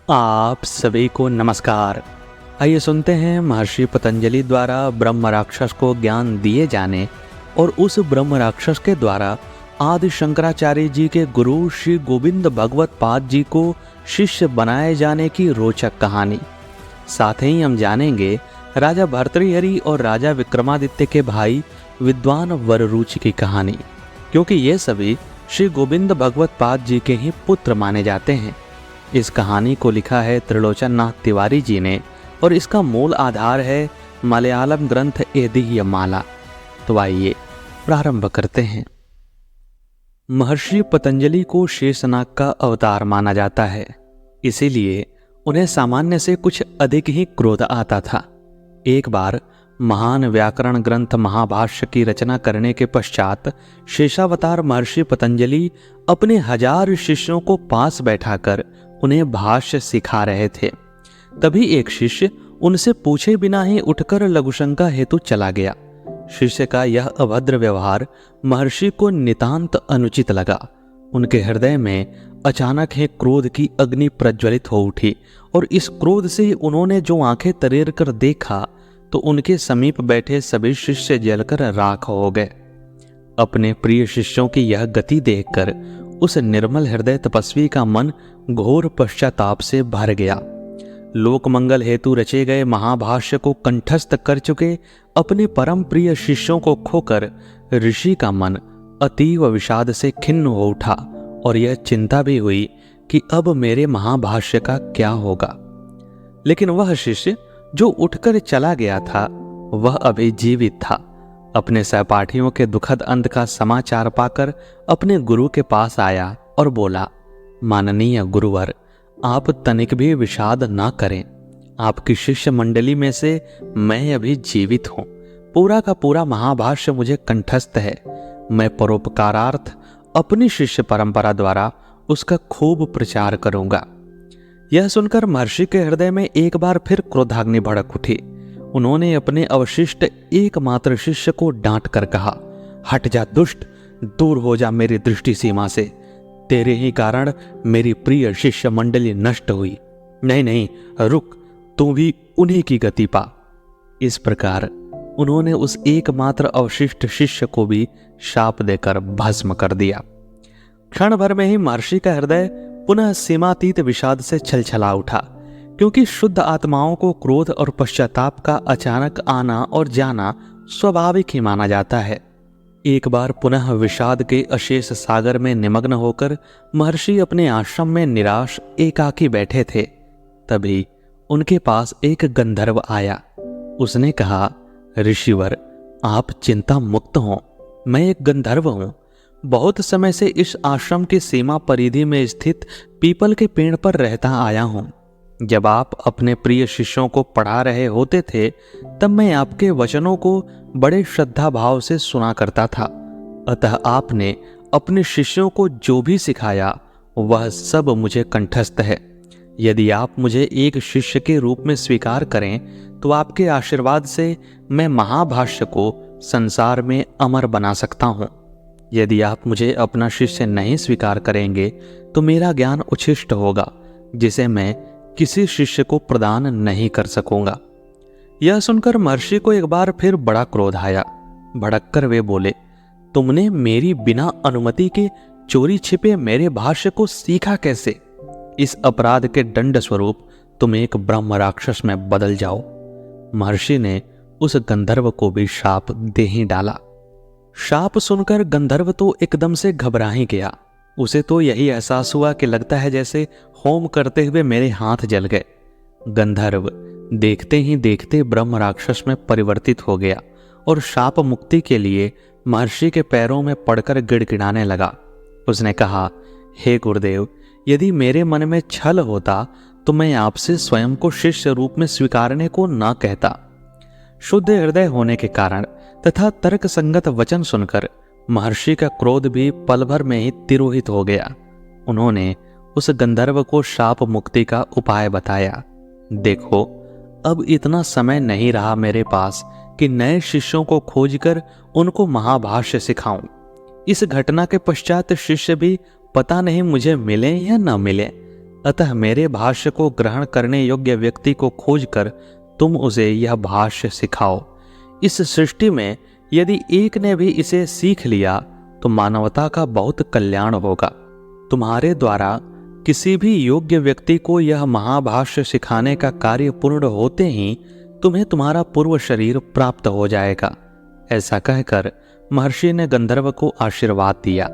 आप सभी को नमस्कार। आइए सुनते हैं महर्षि पतंजलि द्वारा ब्रह्म राक्षस को ज्ञान दिए जाने और उस ब्रह्म राक्षस के द्वारा आदि शंकराचार्य जी के गुरु श्री गोविंद भगवत पाद जी को शिष्य बनाए जाने की रोचक कहानी। साथ ही हम जानेंगे राजा भर्तृहरि और राजा विक्रमादित्य के भाई विद्वान वररुचि की कहानी, क्योंकि ये सभी श्री गोविंद भगवत पाद जी के ही पुत्र माने जाते हैं। इस कहानी को लिखा है त्रिलोचन नाथ तिवारी जी ने और इसका मूल आधार है मलयालम ग्रंथ ऐतिह्यमाला। तो आइए प्रारंभ करते हैं। महर्षि पतंजलि को शेषनाग का अवतार माना जाता है, इसीलिए उन्हें सामान्य से कुछ अधिक ही क्रोध आता था। एक बार महान व्याकरण ग्रंथ महाभाष्य की रचना करने के पश्चात शेषावतार महर्षि पतंजलि अपने 1000 शिष्यों को पास बैठाकर उन्हें भाष्य सिखा रहे थे। तभी एक शिष्य उनसे पूछे बिना ही उठकर लघुशंका हेतु चला गया। शिष्य का यह अभद्र व्यवहार महर्षि को नितांत अनुचित लगा। उनके हृदय में अचानक ही क्रोध की अग्नि प्रज्वलित हो उठी और इस क्रोध से उन्होंने जो आंखें तरेर कर देखा तो उनके समीप बैठे सभी शिष्य जलकर राख हो गए। अपने प्रिय शिष्यों की यह गति देखकर उस निर्मल हृदय तपस्वी का मन घोर पश्चाताप से भर गया। लोक मंगल हेतु रचे गए महाभाष्य को कंठस्थ कर चुके अपने परम प्रिय शिष्यों को खोकर ऋषि का मन अतीव विषाद से खिन्न हो उठा और यह चिंता भी हुई कि अब मेरे महाभाष्य का क्या होगा। लेकिन वह शिष्य जो उठकर चला गया था वह अभी जीवित था। अपने सहपाठियों के दुखद अंत का समाचार पाकर अपने गुरु के पास आया और बोला, माननीय गुरुवर, आप तनिक भी विषाद ना करें। आपकी शिष्य मंडली में से मैं अभी जीवित हूं। पूरा का पूरा महाभाष्य मुझे कंठस्थ है। मैं परोपकारार्थ अपनी शिष्य परंपरा द्वारा उसका खूब प्रचार करूंगा। यह सुनकर महर्षि के हृदय में एक बार फिर क्रोधाग्नि भड़क उठी। उन्होंने अपने अवशिष्ट एकमात्र शिष्य को डांट कर कहा, हट जा दुष्ट, दूर हो जा मेरी दृष्टि सीमा से। तेरे ही कारण मेरी प्रिय शिष्य मंडली नष्ट हुई। नहीं नहीं, रुक, तू भी उन्हीं की गति पा। इस प्रकार उन्होंने उस एकमात्र अवशिष्ट शिष्य को भी शाप देकर भस्म कर दिया। क्षण भर में ही महर्षि का हृदय पुनः सीमातीत विषाद से छलछला उठा, क्योंकि शुद्ध आत्माओं को क्रोध और पश्चाताप का अचानक आना और जाना स्वाभाविक ही माना जाता है। एक बार पुनः विषाद के अशेष सागर में निमग्न होकर महर्षि अपने आश्रम में निराश एकाकी बैठे थे। तभी उनके पास एक गंधर्व आया। उसने कहा, ऋषिवर, आप चिंता मुक्त हो। मैं एक गंधर्व हूं। बहुत समय से इस आश्रम की सीमा परिधि में स्थित पीपल के पेड़ पर रहता आया हूं। जब आप अपने प्रिय शिष्यों को पढ़ा रहे होते थे तब मैं आपके वचनों को बड़े श्रद्धा भाव से सुना करता था। अतः आपने अपने शिष्यों को जो भी सिखाया वह सब मुझे कंठस्थ है। यदि आप मुझे एक शिष्य के रूप में स्वीकार करें तो आपके आशीर्वाद से मैं महाभाष्य को संसार में अमर बना सकता हूं। यदि आप मुझे अपना शिष्य नहीं स्वीकार करेंगे तो मेरा ज्ञान उच्छिष्ट होगा, जिसे मैं किसी शिष्य को प्रदान नहीं कर सकूंगा। यह सुनकर महर्षि को एक बार फिर बड़ा क्रोध आया। भड़ककर वे बोले, तुमने मेरी बिना अनुमति के चोरी छिपे मेरे भाष्य को सीखा कैसे? इस अपराध के दंड स्वरूप तुम एक ब्रह्म राक्षस में बदल जाओ। महर्षि ने उस गंधर्व को भी शाप दे ही डाला। शाप सुनकर गंधर्व तो एकदम से घबरा ही गया। उसे तो यही एहसास हुआ कि लगता है जैसे होम करते हुए मेरे हाथ जल गए। गंधर्व देखते ही देखते ब्रह्म राक्षस में परिवर्तित हो गया और शाप मुक्ति के लिए महर्षि के पैरों में पड़कर गिड़गिड़ाने लगा। उसने कहा, हे गुरुदेव, यदि मेरे मन में छल होता तो मैं आपसे स्वयं को शिष्य रूप में स्वीकारने को न कहता। शुद्ध हृदय होने के कारण तथा तर्क संगत वचन सुनकर महर्षि का क्रोध भी पल भर में ही तिरोहित हो गया। उन्होंने उस गंधर्व को शाप मुक्ति का उपाय बताया। देखो, अब इतना समय नहीं रहा मेरे पास कि नए शिष्यों को खोजकर उनको महाभाष्य सिखाऊं। इस घटना के पश्चात शिष्य भी पता नहीं मुझे मिले या न मिले। अतः मेरे भाष्य को ग्रहण करने योग्य व्यक्ति को खोजकर तुम उसे यह भाष्य सिखाओ। इस सृष्टि में यदि एक ने भी इसे सीख लिया तो मानवता का बहुत कल्याण होगा। तुम्हारे द्वारा किसी भी योग्य व्यक्ति को यह महाभाष्य सिखाने का कार्य पूर्ण होते ही तुम्हें तुम्हारा पूर्व शरीर प्राप्त हो जाएगा। ऐसा कहकर महर्षि ने गंधर्व को आशीर्वाद दिया।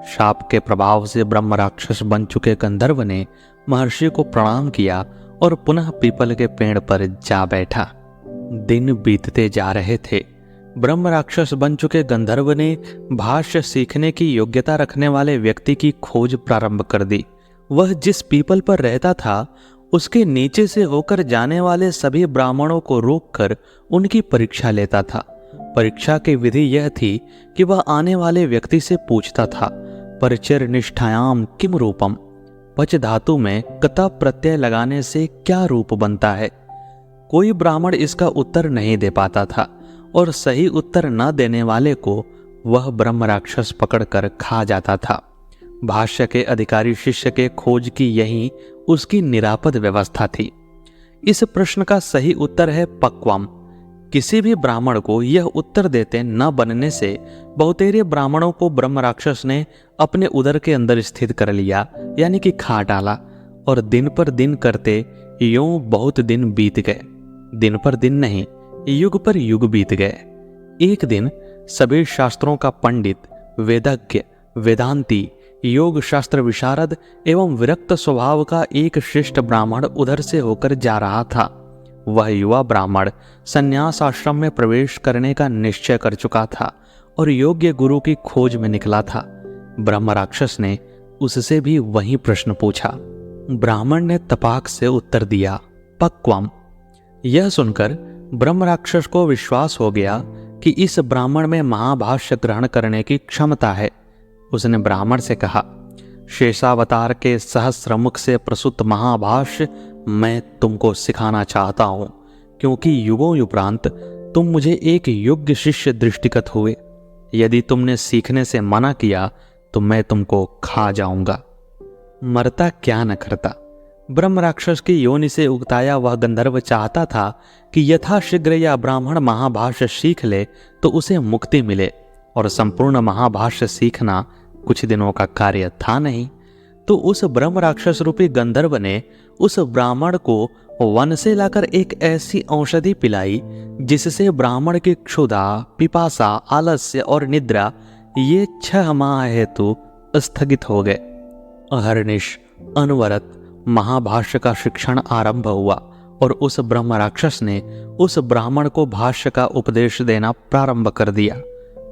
शाप के प्रभाव से ब्रह्म राक्षस बन चुके गंधर्व ने महर्षि को प्रणाम किया और पुनः पीपल के पेड़ पर जा बैठा। दिन बीतते जा रहे थे। ब्रह्म राक्षस बन चुके गंधर्व ने भाष्य सीखने की योग्यता रखने वाले व्यक्ति की खोज प्रारंभ कर दी। वह जिस पीपल पर रहता था उसके नीचे से होकर जाने वाले सभी ब्राह्मणों को रोककर उनकी परीक्षा लेता था। परीक्षा की विधि यह थी कि वह आने वाले व्यक्ति से पूछता था, परिचर निष्ठायाम किम रूपम, पच धातु में कता प्रत्यय लगाने से क्या रूप बनता है। कोई ब्राह्मण इसका उत्तर नहीं दे पाता था और सही उत्तर न देने वाले को वह ब्रह्म राक्षस पकड़कर खा जाता था। भाष्य के अधिकारी शिष्य के खोज की यही उसकी निरापद व्यवस्था थी। इस प्रश्न का सही उत्तर है पक्वम। किसी भी ब्राह्मण को यह उत्तर देते न बनने से बहुतेरे ब्राह्मणों को ब्रह्म राक्षस ने अपने उदर के अंदर स्थित कर लिया, यानी कि खा डाला। और दिन पर दिन करते यूं बहुत दिन बीत गए। दिन पर दिन नहीं, युग पर युग बीत गए। एक दिन सभी शास्त्रों का पंडित, वेदज्ञ, वेदांती, योग शास्त्र विशारद एवं विरक्त स्वभाव का एक शिष्ट ब्राह्मण उधर से होकर जा रहा था। वह युवा ब्राह्मण संन्यास आश्रम में प्रवेश करने का निश्चय कर चुका था और योग्य गुरु की खोज में निकला था। ब्रह्म राक्षस ने उससे भी वही प्रश्न पूछा। ब्राह्मण ने तपाक से उत्तर दिया, पक्वम। यह सुनकर ब्रह्म राक्षस को विश्वास हो गया कि इस ब्राह्मण में महाभाष्य ग्रहण करने की क्षमता है। उसने ब्राह्मण से कहा, शेषावतार के सहस्र मुख से प्रसूत महाभाष्य मैं तुमको सिखाना चाहता हूं, क्योंकि युगों उपरांत तुम मुझे एक योग्य शिष्य दृष्टिगत हुए। यदि तुमने सीखने से मना किया तो मैं तुमको खा जाऊंगा। मरता क्या न करता। ब्रह्म राक्षस की योनि से उगताया वह गंधर्व चाहता था कि यथाशीघ्र यह ब्राह्मण महाभाष्य सीख ले तो उसे मुक्ति मिले, और संपूर्ण महाभाष्य सीखना कुछ दिनों का कार्य था नहीं। तो उस ब्रह्म राक्षस रूपी गंधर्व ने उस ब्राह्मण को वन से लाकर एक ऐसी औषधि पिलाई जिससे ब्राह्मण की क्षुधा, पिपासा, आलस्य और निद्रा ये 6 माह हेतु स्थगित हो गए। अहर्निश अनवरत महाभाष्य का शिक्षण आरंभ हुआ और उस ब्रह्म राक्षस ने उस ब्राह्मण को भाष्य का उपदेश देना प्रारंभ कर दिया।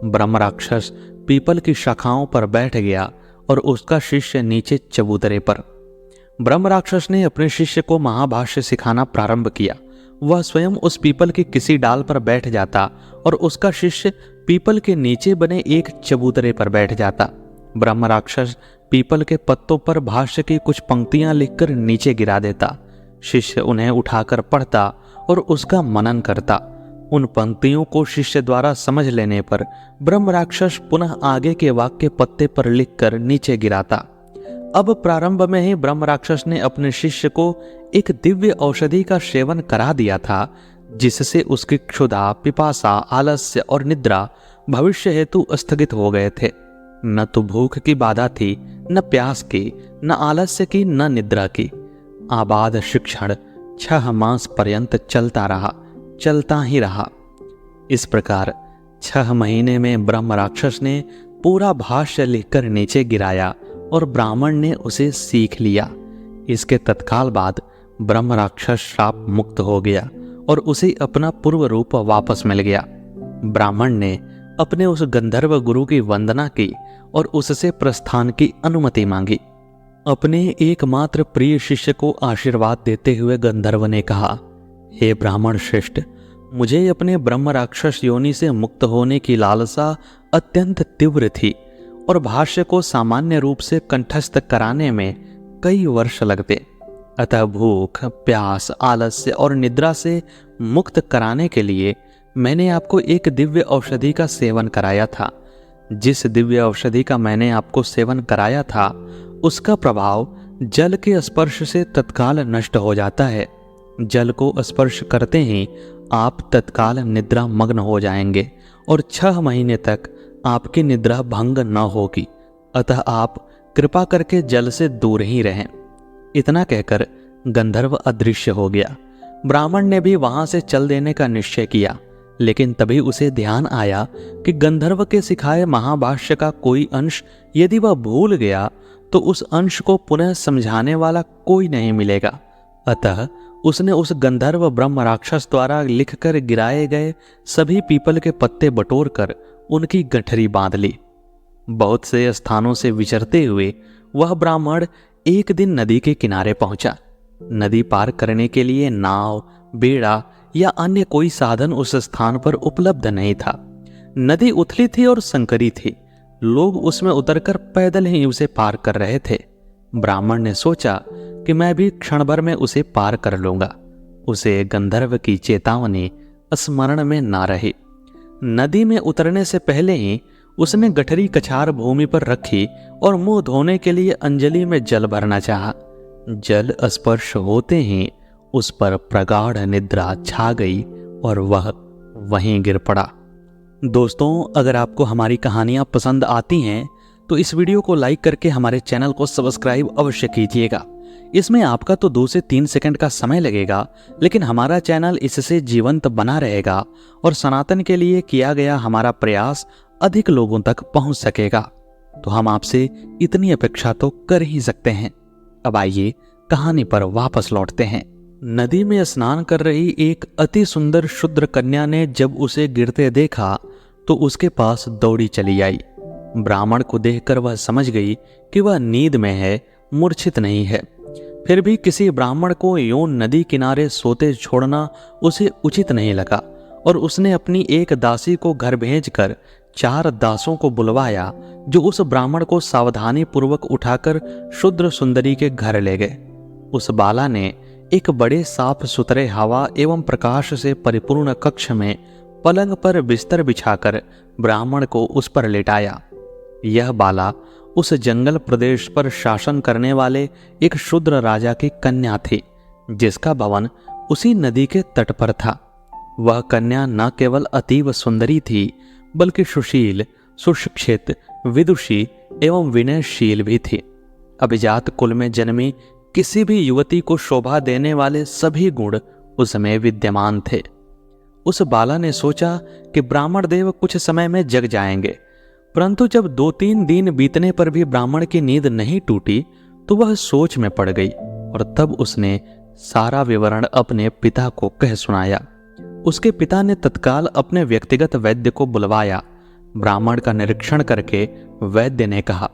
ब्रह्म राक्षस पीपल की शाखाओं पर बैठ गया और उसका शिष्य नीचे चबूतरे पर। ब्रह्म राक्षस ने अपने शिष्य को महाभाष्य सिखाना प्रारंभ किया। वह स्वयं उस पीपल के किसी डाल पर बैठ जाता और उसका शिष्य पीपल के नीचे बने एक चबूतरे पर बैठ जाता। ब्रह्म राक्षस पीपल के पत्तों पर भाष्य की कुछ पंक्तियां लिखकर नीचे गिरा देता। शिष्य उन्हें उठाकर पढ़ता और उसका मनन करता। उन पंक्तियों को शिष्य द्वारा समझ लेने पर ब्रह्म राक्षस पुनः आगे के वाक्य पत्ते पर लिखकर नीचे गिराता। अब प्रारंभ में ही ब्रह्म राक्षस ने अपने शिष्य को एक दिव्य औषधि का सेवन करा दिया था, जिससे उसकी क्षुधा, पिपासा, आलस्य और निद्रा भविष्य हेतु स्थगित हो गए थे। न तो भूख की बाधा थी, न प्यास की, न आलस्य की, न निद्रा की। आबाद शिक्षण 6 मास पर्यंत चलता ही रहा। इस प्रकार 6 महीने में ब्रह्म राक्षस ने पूरा भाष्य लिखकर नीचे गिराया और ब्राह्मण ने उसे सीख लिया। इसके तत्काल बाद ब्रह्म राक्षस श्राप मुक्त हो गया और उसे अपना पूर्व रूप वापस मिल गया। ब्राह्मण ने अपने उस गंधर्व गुरु की वंदना की और उससे प्रस्थान की अनुमति मांगी। अपने एकमात्र प्रिय शिष्य को आशीर्वाद देते हुए गंधर्व ने कहा, हे ब्राह्मण श्रेष्ठ, मुझे अपने ब्रह्म राक्षस योनि से मुक्त होने की लालसा अत्यंत तीव्र थी और भाष्य को सामान्य रूप से कंठस्थ कराने में कई वर्ष लगते। अतः भूख, प्यास, आलस्य और निद्रा से मुक्त कराने के लिए मैंने आपको एक दिव्य औषधि का सेवन कराया था। जिस दिव्य औषधि का मैंने आपको सेवन कराया था उसका प्रभाव जल के स्पर्श से तत्काल नष्ट हो जाता है। जल को स्पर्श करते ही आप तत्काल निद्रा मग्न हो जाएंगे और 6 महीने तक आपकी निद्रा भंग न होगी। अतः आप कृपा करके जल से दूर ही रहें। इतना कहकर गंधर्व अदृश्य हो गया। ब्राह्मण ने भी वहां से चल देने का निश्चय किया, लेकिन तभी उसे ध्यान आया कि गंधर्व के सिखाए महाभाष्य का कोई अंश यदि वह भूल गया तो उस अंश को पुनः समझाने वाला कोई नहीं मिलेगा। अतः उसने उस गंधर्व ब्रह्म राक्षस द्वारा लिखकर गिराए गए सभी पीपल के पत्ते बटोर कर उनकी गठरी बांध ली। बहुत से स्थानों से विचरते हुए वह ब्राह्मण एक दिन नदी के किनारे पहुंचा। नदी पार करने के लिए नाव, बेड़ा या अन्य कोई साधन उस स्थान पर उपलब्ध नहीं था। नदी उथली थी और संकरी थी। लोग उसमें उतरकर पैदल ही उसे पार कर रहे थे। ब्राह्मण ने सोचा कि मैं भी क्षण भर में उसे पार कर लूंगा। उसे गंधर्व की चेतावनी स्मरण में ना रही। नदी में उतरने से पहले ही उसने गठरी कछार भूमि पर रखी और मुंह धोने के लिए अंजलि में जल भरना चाहा। जल स्पर्श होते ही उस पर प्रगाढ़ निद्रा छा गई और वह वहीं गिर पड़ा। दोस्तों, अगर आपको हमारी कहानियां पसंद आती हैं तो इस वीडियो को लाइक करके हमारे चैनल को सब्सक्राइब अवश्य कीजिएगा। इसमें आपका तो 2 से 3 सेकंड का समय लगेगा, लेकिन हमारा चैनल इससे जीवंत बना रहेगा और सनातन के लिए किया गया हमारा प्रयास अधिक लोगों तक पहुंच सकेगा। तो हम आपसे इतनी अपेक्षा तो कर ही सकते हैं। अब आइए कहानी पर वापस लौटते हैं। नदी में स्नान कर रही एक अति सुंदर शूद्र कन्या ने जब उसे गिरते देखा तो उसके पास दौड़ी चली आई। ब्राह्मण को देखकर वह समझ गई कि वह नींद में है, मूर्छित नहीं है। फिर भी किसी ब्राह्मण को यूं नदी किनारे सोते छोड़ना उसे उचित नहीं लगा और उसने अपनी एक दासी को घर भेजकर 4 दासों को बुलवाया, जो उस ब्राह्मण को सावधानी पूर्वक उठाकर शूद्र सुंदरी के घर ले गए। उस बाला ने एक बड़े साफ सुथरे हवा एवं प्रकाश से परिपूर्ण कक्ष में पलंग पर बिस्तर बिछाकर ब्राह्मण को उस पर लेटाया। यह बाला उस जंगल प्रदेश पर शासन करने वाले एक शूद्र राजा की कन्या थी, जिसका भवन उसी नदी के तट पर था। वह कन्या न केवल अतीव सुंदरी थी, बल्कि सुशील, सुशिक्षित, विदुषी एवं विनयशील भी थी। अभिजात कुल में जन्मी किसी भी युवती को शोभा देने वाले सभी गुण उसमें विद्यमान थे। उस बाला ने सोचा कि ब्राह्मण देव कुछ समय में जग जाएंगे, परंतु जब 2-3 दिन बीतने पर भी ब्राह्मण की नींद नहीं टूटी तो वह सोच में पड़ गई और तब उसने सारा विवरण अपने पिता को कह सुनाया। उसके पिता ने तत्काल अपने व्यक्तिगत वैद्य को बुलवाया। ब्राह्मण का निरीक्षण करके वैद्य ने कहा,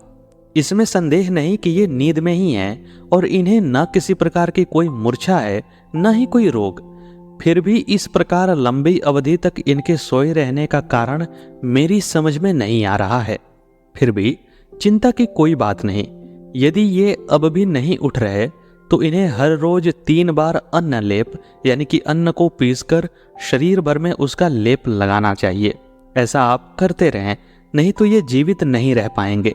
इसमें संदेह नहीं कि ये नींद में ही हैं और इन्हें न किसी प्रकार की कोई मूर्छा है, न ही कोई रोग। फिर भी इस प्रकार लंबी अवधि तक इनके सोए रहने का कारण मेरी समझ में नहीं आ रहा है। फिर भी चिंता की कोई बात नहीं। यदि ये अब भी नहीं उठ रहे तो इन्हें हर रोज 3 बार अन्न लेप यानी कि अन्न को पीसकर शरीर भर में उसका लेप लगाना चाहिए। ऐसा आप करते रहें, नहीं तो ये जीवित नहीं रह पाएंगे।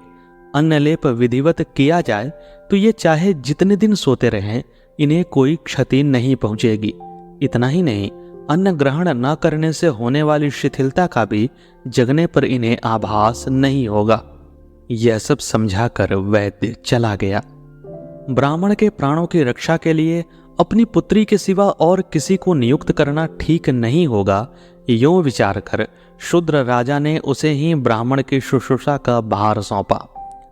अन्न लेप विधिवत किया जाए तो ये चाहे जितने दिन सोते रहें, इन्हें कोई क्षति नहीं पहुंचेगी। इतना ही नहीं, अन्न ग्रहण न करने से होने वाली शिथिलता का भी जगने पर इन्हें आभास नहीं होगा। यह सब समझाकर वैद्य चला गया। ब्राह्मण के प्राणों की रक्षा के लिए अपनी पुत्री के सिवा और किसी को नियुक्त करना ठीक नहीं होगा, यूं विचार कर शूद्र राजा ने उसे ही ब्राह्मण की शुश्रूषा का भार सौंपा।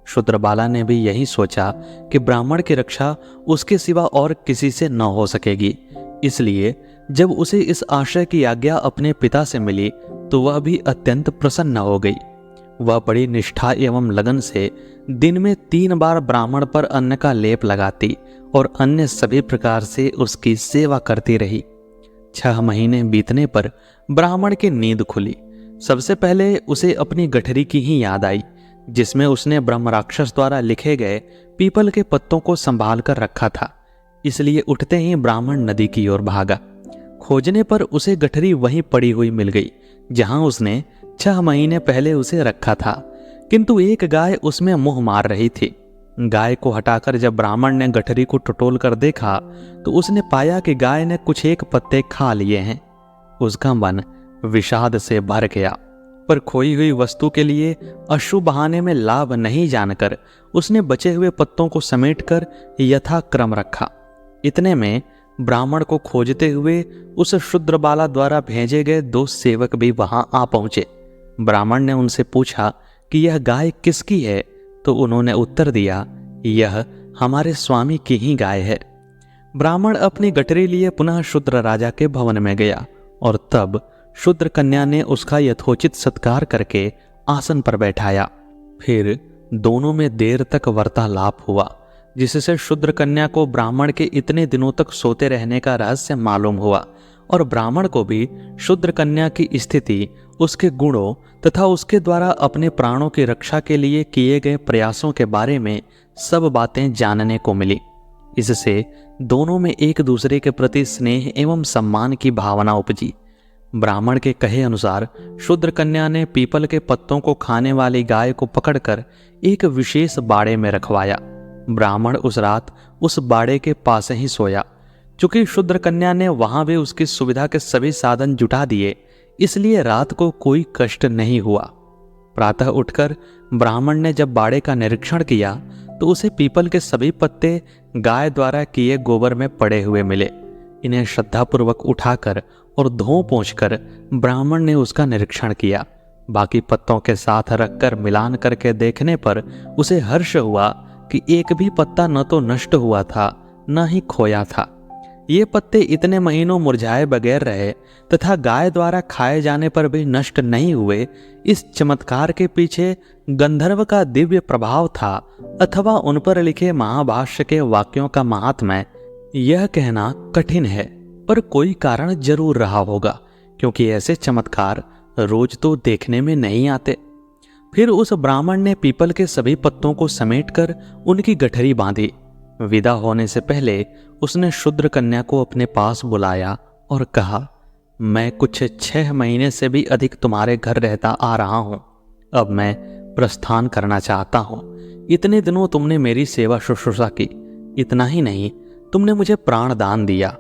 शूद्र बाला ने भी यही सोचा कि ब्राह्मण की रक्षा उसके सिवा और किसी से न हो सकेगी। इसलिए जब उसे इस आशय की आज्ञा अपने पिता से मिली तो वह भी अत्यंत प्रसन्न हो गई। वह बड़ी निष्ठा एवं लगन से दिन में 3 बार ब्राह्मण पर अन्न का लेप लगाती और अन्य सभी प्रकार से उसकी सेवा करती रही। 6 महीने बीतने पर ब्राह्मण की नींद खुली। सबसे पहले उसे अपनी गठरी की ही याद आई, जिसमें उसने ब्रह्म राक्षस द्वारा लिखे गए पीपल के पत्तों को संभाल कर रखा था। इसलिए उठते ही ब्राह्मण नदी की ओर भागा। खोजने पर उसे गठरी वहीं पड़ी हुई मिल गई, जहां उसने 6 महीने पहले उसे रखा था, किंतु एक गाय उसमें मुंह मार रही थी। गाय को हटाकर जब ब्राह्मण ने गठरी को टटोल कर देखा तो उसने पाया कि गाय ने कुछ एक पत्ते खा लिए हैं। उसका मन विषाद से भर गया, पर खोई हुई वस्तु के लिए अशुभ बहाने में लाभ नहीं जानकर उसने बचे हुए पत्तों को समेटकर यथाक्रम रखा। इतने में ब्राह्मण को खोजते हुए उस शूद्र बाला द्वारा भेजे गए 2 सेवक भी वहां आ पहुंचे। ब्राह्मण ने उनसे पूछा कि यह गाय किसकी है, तो उन्होंने उत्तर दिया, यह हमारे स्वामी की ही गाय है। ब्राह्मण अपनी गठरी लिए पुनः शूद्र राजा के भवन में गया और तब शूद्र कन्या ने उसका यथोचित सत्कार करके आसन पर बैठाया। फिर दोनों में देर तक वार्तालाप हुआ, जिससे शूद्र कन्या को ब्राह्मण के इतने दिनों तक सोते रहने का रहस्य मालूम हुआ और ब्राह्मण को भी शूद्र कन्या की स्थिति, उसके गुणों तथा उसके द्वारा अपने प्राणों की रक्षा के लिए किए गए प्रयासों के बारे में सब बातें जानने को मिली। इससे दोनों में एक दूसरे के प्रति स्नेह एवं सम्मान की भावना उपजी। ब्राह्मण के कहे अनुसार शूद्र कन्या ने पीपल के पत्तों को खाने वाली गाय को पकड़कर एक विशेष बाड़े में रखवाया। ब्राह्मण उस रात उस बाड़े के पास ही सोया। चूंकि शूद्र कन्या ने वहां भी उसकी सुविधा के सभी साधन जुटा दिए, इसलिए रात को कोई कष्ट नहीं हुआ। प्रातः उठकर ब्राह्मण ने जब बाड़े का निरीक्षण किया तो उसे पीपल के सभी पत्ते गाय द्वारा किए गोबर में पड़े हुए मिले। इन्हें श्रद्धापूर्वक उठाकर और धो पोंछकर ब्राह्मण ने उसका निरीक्षण किया। बाकी पत्तों के साथ रखकर मिलान करके देखने पर उसे हर्ष हुआ कि एक भी पत्ता न तो नष्ट हुआ था न ही खोया था। ये पत्ते इतने महीनों मुरझाए बगैर रहे तथा गाय द्वारा खाए जाने पर भी नष्ट नहीं हुए। इस चमत्कार के पीछे गंधर्व का दिव्य प्रभाव था अथवा उन पर लिखे महाभाष्य के वाक्यों का महात्म्य, यह कहना कठिन है, पर कोई कारण जरूर रहा होगा, क्योंकि ऐसे चमत्कार रोज तो देखने में नहीं आते। फिर उस ब्राह्मण ने पीपल के सभी पत्तों को समेटकर उनकी गठरी बांधी। विदा होने से पहले उसने शूद्र कन्या को अपने पास बुलाया और कहा, मैं कुछ 6 महीने से भी अधिक तुम्हारे घर रहता आ रहा हूं। अब मैं प्रस्थान करना चाहता हूं। इतने दिनों तुमने मेरी सेवा शुश्रूषा की। इतना ही नहीं, तुमने मुझे प्राण दान दिया।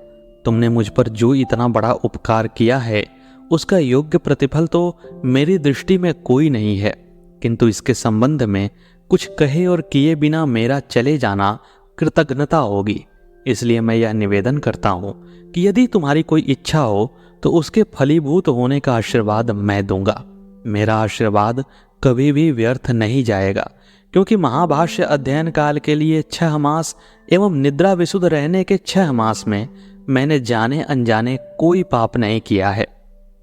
तुमने मुझ पर जो इतना बड़ा उपकार किया है, उसका योग्य प्रतिफल तो मेरी दृष्टि में कोई नहीं है, किंतु इसके संबंध में कुछ कहे और किए बिना मेरा चले जाना कृतज्ञता होगी। इसलिए मैं यह निवेदन करता हूं कि यदि तुम्हारी कोई इच्छा हो तो उसके फलीभूत होने का आशीर्वाद मैं दूंगा। मेरा आशीर्वाद कभी भी व्यर्थ नहीं जाएगा, क्योंकि महाभाष्य अध्ययन काल के लिए 6 मास एवं निद्रा विशुद्ध रहने के 6 मास में मैंने जाने अनजाने कोई पाप नहीं किया है।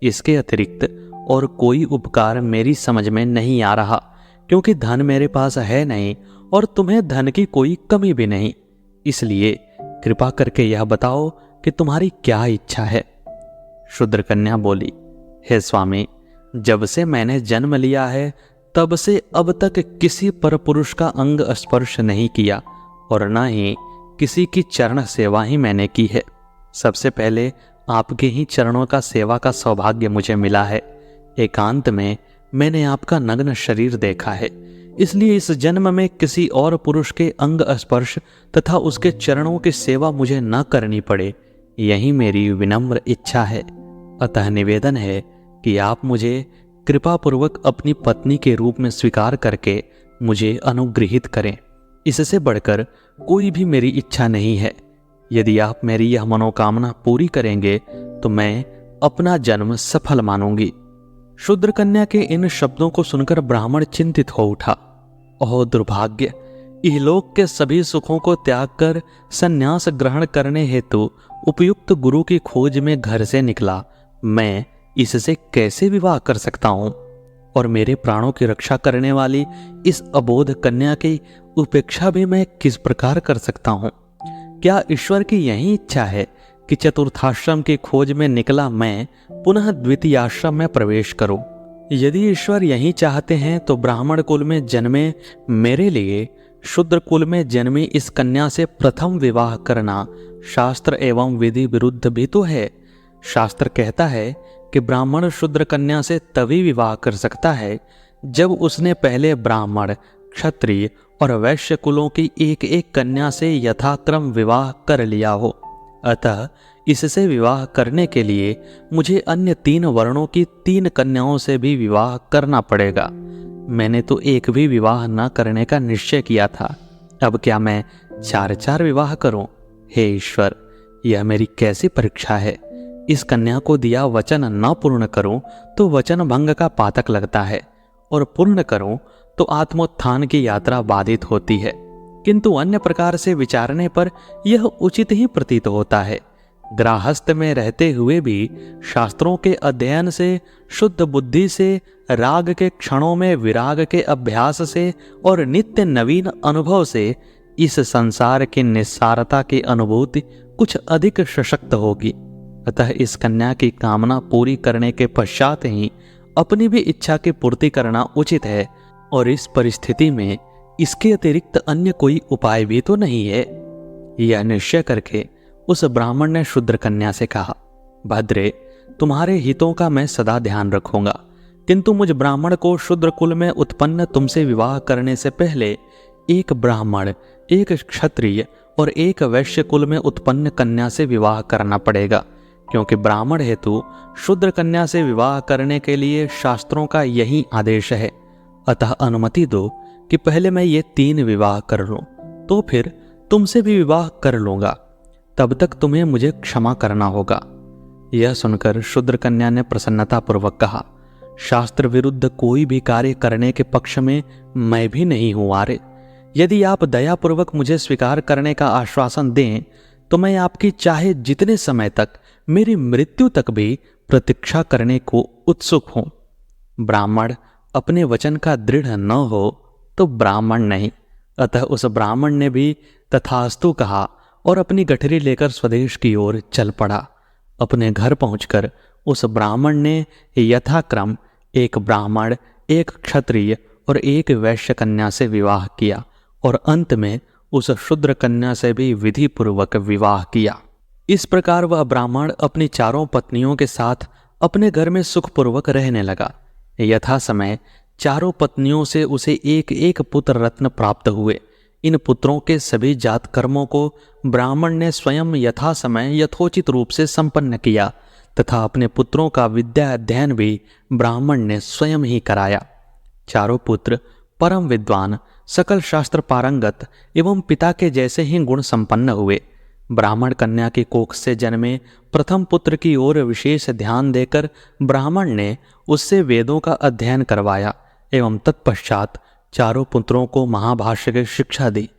इसके अतिरिक्त और कोई उपकार मेरी समझ में नहीं आ रहा, क्योंकि धन मेरे पास है नहीं और तुम्हें धन की कोई कमी भी नहीं। इसलिए कृपा करके यह बताओ कि तुम्हारी क्या इच्छा है। शूद्र कन्या बोली, हे स्वामी, जब से मैंने जन्म लिया है तब से अब तक किसी पर पुरुष का अंग स्पर्श नहीं किया और न ही किसी की चरण सेवा ही मैंने की है। सबसे पहले आपके ही चरणों का सेवा का सौभाग्य मुझे मिला है। एकांत में मैंने आपका नग्न शरीर देखा है, इसलिए इस जन्म में किसी और पुरुष के अंग स्पर्श तथा उसके चरणों की सेवा मुझे न करनी पड़े, यही मेरी विनम्र इच्छा है। अतः निवेदन है कि आप मुझे कृपा पूर्वक अपनी पत्नी के रूप में स्वीकार करके मुझे अनुग्रहित करें। इससे बढ़कर कोई भी मेरी इच्छा नहीं है। यदि आप मेरी यह मनोकामना पूरी करेंगे तो मैं अपना जन्म सफल मानूंगी। शूद्र कन्या के इन शब्दों को सुनकर ब्राह्मण चिंतित हो उठा। ओह दुर्भाग्य! इहलोक के सभी सुखों को त्याग कर संन्यास ग्रहण करने हेतु उपयुक्त गुरु की खोज में घर से निकला। मैं इससे कैसे विवाह कर सकता हूं? और मेरे प्राणों की रक्षा करने वाली इस अबोध कन्या की उपेक्षा भी मैं किस प्रकार कर सकता हूं? क्या ईश्वर की यही इच्छा है कि चतुर्थाश्रम की खोज में निकला मैं पुनः द्वितीय आश्रम में प्रवेश करूं? यदि ईश्वर यही चाहते हैं तो ब्राह्मण कुल में जन्मे मेरे लिए शूद्र कुल में जन्मी इस कन्या से प्रथम विवाह करना शास्त्र एवं विधि विरुद्ध भी तो है। शास्त्र कहता है कि ब्राह्मण शूद्र कन्या से तभी विवाह कर सकता है जब उसने पहले ब्राह्मण, क्षत्रिय और वैश्य कुलों की एक एक कन्या से यथाक्रम विवाह कर लिया हो। अतः इससे विवाह करने के लिए मुझे अन्य 3 वर्णों की 3 कन्याओं से भी विवाह करना पड़ेगा। मैंने तो एक भी विवाह न करने का निश्चय किया था, अब क्या मैं 4-4 विवाह करूं? हे ईश्वर, यह मेरी कैसी परीक्षा है। इस कन्या को दिया वचन न पूर्ण करूं तो वचन भंग का पातक लगता है, और पूर्ण करूं तो आत्मोत्थान की यात्रा बाधित होती है। किंतु अन्य प्रकार से विचारने पर यह उचित ही प्रतीत होता है। गृहस्थ में रहते हुए भी शास्त्रों के अध्ययन से, शुद्ध बुद्धि से, राग के क्षणों में विराग के अभ्यास से और नित्य नवीन अनुभव से इस संसार की निस्सारता की अनुभूति कुछ अधिक सशक्त होगी। अतः इस कन्या की कामना पूरी करने के पश्चात ही अपनी भी इच्छा की पूर्ति करना उचित है, और इस परिस्थिति में इसके अतिरिक्त अन्य कोई उपाय भी तो नहीं है। यह निश्चय करके उस ब्राह्मण ने शूद्र कन्या से कहा, भद्रे, तुम्हारे हितों का मैं सदा ध्यान रखूंगा, किंतु मुझ ब्राह्मण को शूद्र कुल में उत्पन्न तुमसे विवाह करने से पहले एक ब्राह्मण, एक क्षत्रिय और एक वैश्य कुल में उत्पन्न कन्या से विवाह करना पड़ेगा, क्योंकि ब्राह्मण हेतु शूद्र कन्या से विवाह करने के लिए शास्त्रों का यही आदेश है। अतः अनुमति दो कि पहले मैं ये 3 विवाह कर लूं, तो फिर तुमसे भी विवाह कर लूंगा। तब तक तुम्हें मुझे क्षमा करना होगा। यह सुनकर शूद्र कन्या ने प्रसन्नतापूर्वक कहा, शास्त्र विरुद्ध कोई भी कार्य करने के पक्ष में मैं भी नहीं हूं आर्य। यदि आप दयापूर्वक मुझे स्वीकार करने का आश्वासन दें तो मैं आपकी चाहे जितने समय तक, मेरी मृत्यु तक भी प्रतीक्षा करने को उत्सुक हूं। ब्राह्मण अपने वचन का दृढ़ न हो तो ब्राह्मण नहीं। अतः उस ब्राह्मण ने भी तथास्तु कहा और अपनी गठरी लेकर स्वदेश की ओर चल पड़ा। अपने घर पहुंचकर उस ब्राह्मण ने यथाक्रम एक ब्राह्मण, एक क्षत्रिय और एक वैश्य कन्या से विवाह किया, और अंत में उस शूद्र कन्या से भी विधि पूर्वक विवाह किया। इस प्रकार वह ब्राह्मण अपनी 4 पत्नियों के साथ अपने घर में सुखपूर्वक रहने लगा। यथा समय 4 पत्नियों से उसे एक एक पुत्र रत्न प्राप्त हुए। इन पुत्रों के सभी जात कर्मों को ब्राह्मण ने स्वयं यथा समय यथोचित रूप से संपन्न किया, तथा अपने पुत्रों का विद्या अध्ययन भी ब्राह्मण ने स्वयं ही कराया। 4 पुत्र परम विद्वान, सकल शास्त्र पारंगत एवं पिता के जैसे ही गुण संपन्न हुए। ब्राह्मण कन्या की कोख से जन्मे प्रथम पुत्र की ओर विशेष ध्यान देकर ब्राह्मण ने उससे वेदों का अध्ययन करवाया एवं तत्पश्चात 4 पुत्रों को महाभाष्य की शिक्षा दी।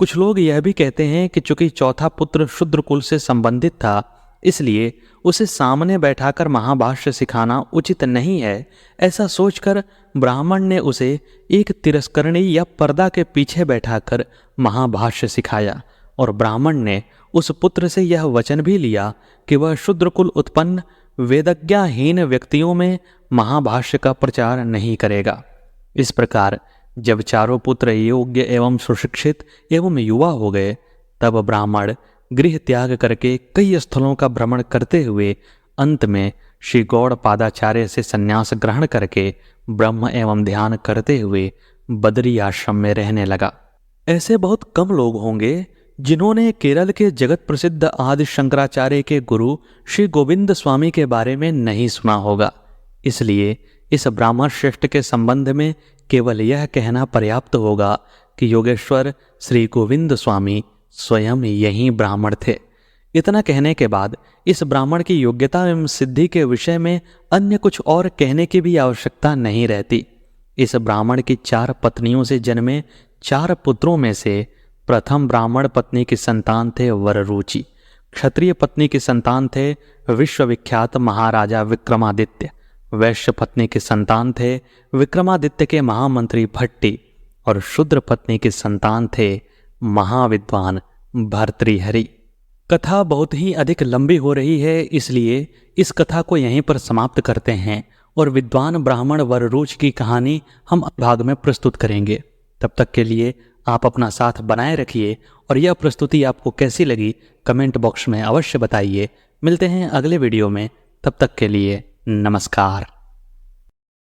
कुछ लोग यह भी कहते हैं कि चूंकि चौथा पुत्र शूद्र कुल से संबंधित था, इसलिए उसे सामने बैठाकर महाभाष्य सिखाना उचित नहीं है। ऐसा सोचकर ब्राह्मण ने उसे एक तिरस्करणी या पर्दा के पीछे बैठाकर महाभाष्य सिखाया, और ब्राह्मण ने उस पुत्र से यह वचन भी लिया कि वह शूद्र कुल उत्पन्न वेदज्ञाहीन व्यक्तियों में महाभाष्य का प्रचार नहीं करेगा। इस प्रकार जब 4 पुत्र योग्य एवं सुशिक्षित एवं युवा हो गए, तब ब्राह्मण गृह त्याग करके कई स्थलों का भ्रमण करते हुए अंत में श्री गौड़ पादाचार्य से संन्यास ग्रहण करके ब्रह्म एवं ध्यान करते हुए बदरी आश्रम में रहने लगा। ऐसे बहुत कम लोग होंगे जिन्होंने केरल के जगत प्रसिद्ध आदि शंकराचार्य के गुरु श्री गोविंद स्वामी के बारे में नहीं सुना होगा। इसलिए इस ब्राह्मण श्रेष्ठ के संबंध में केवल यह कहना पर्याप्त होगा कि योगेश्वर श्री गोविंद स्वामी स्वयं यही ब्राह्मण थे। इतना कहने के बाद इस ब्राह्मण की योग्यता एवं सिद्धि के विषय में अन्य कुछ और कहने की भी आवश्यकता नहीं रहती। इस ब्राह्मण की 4 पत्नियों से जन्मे 4 पुत्रों में से प्रथम ब्राह्मण पत्नी के संतान थे वररुचि, क्षत्रिय पत्नी के संतान थे विश्वविख्यात महाराजा विक्रमादित्य, वैश्य पत्नी के संतान थे विक्रमादित्य के महामंत्री भट्टी, और शूद्र पत्नी के संतान थे महाविद्वान भर्तृहरि। कथा बहुत ही अधिक लंबी हो रही है, इसलिए इस कथा को यहीं पर समाप्त करते हैं और विद्वान ब्राह्मण वररुचि की कहानी हम भाग में प्रस्तुत करेंगे। तब तक के लिए आप अपना साथ बनाए रखिए, और यह प्रस्तुति आपको कैसी लगी कमेंट बॉक्स में अवश्य बताइए। मिलते हैं अगले वीडियो में, तब तक के लिए नमस्कार।